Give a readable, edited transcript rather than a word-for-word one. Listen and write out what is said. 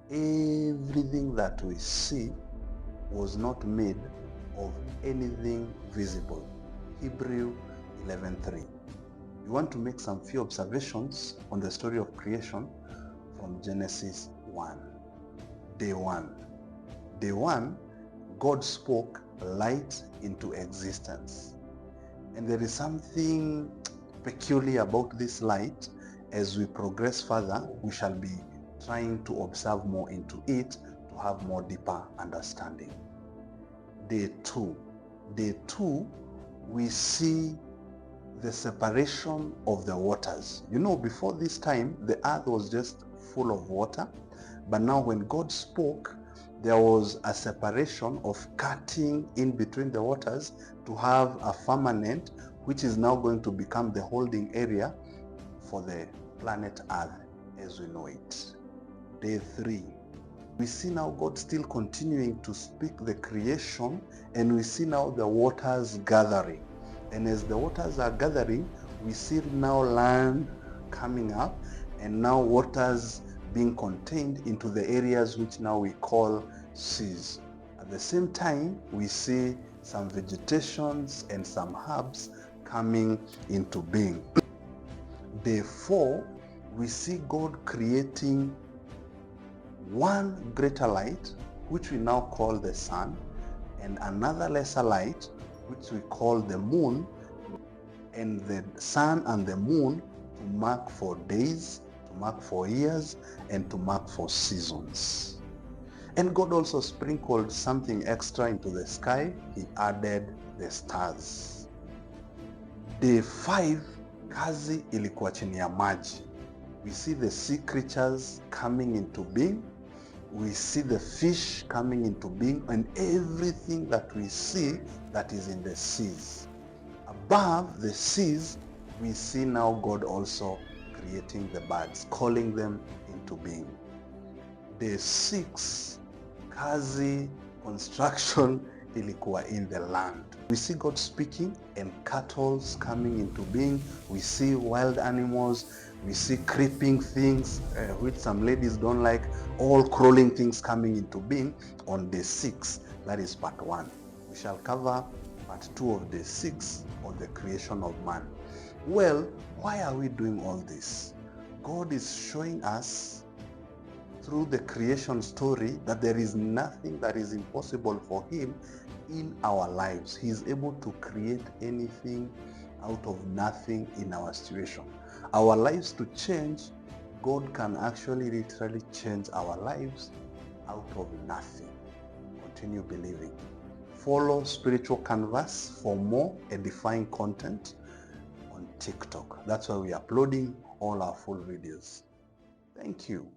Everything that we see was not made of anything visible. Hebrew 11:3. We want to make some few observations on the story of creation from Genesis 1. Day 1. Day 1, God spoke light into existence. And there is something peculiar about this light. As we progress further, we shall be trying to observe more into it to have more deeper understanding. Day 2. Day 2, we see the separation of the waters. You know, before this time, the earth was just full of water. But now when God spoke, there was a separation of cutting in between the waters to have a firmament, which is now going to become the holding area for the planet Earth as we know it. Day 3. We see now God still continuing to speak the creation, and we see now the waters gathering. And as the waters are gathering, we see now land coming up, and now waters being contained into the areas which now we call seas. At the same time, we see some vegetations and some herbs coming into being. Day 4, we see God creating one greater light, which we now call the sun, and another lesser light, which we call the moon, and the sun and the moon to mark for days, to mark for years, and to mark for seasons. And God also sprinkled something extra into the sky. He added the stars. Day 5, kazi ilikuwa chini ya maji. We see the sea creatures coming into being. We see the fish coming into being, and everything that we see that is in the seas. Above the seas, we see now God also creating the birds, calling them into being. Day 6, kazi construction ilikuwa in the land. We see God speaking and cattle coming into being. We see wild animals. We see creeping things, which some ladies don't like, all crawling things coming into being on day 6. That is part 1. We shall cover part 2 of day 6 on the creation of man. Well, why are we doing all this? God is showing us through the creation story that there is nothing that is impossible for him in our lives. He is able to create anything out of nothing in our situation. Our lives to change, God can actually literally change our lives out of nothing. Continue believing. Follow Spiritual Canvas for more edifying content on TikTok. That's why we're uploading all our full videos. Thank you.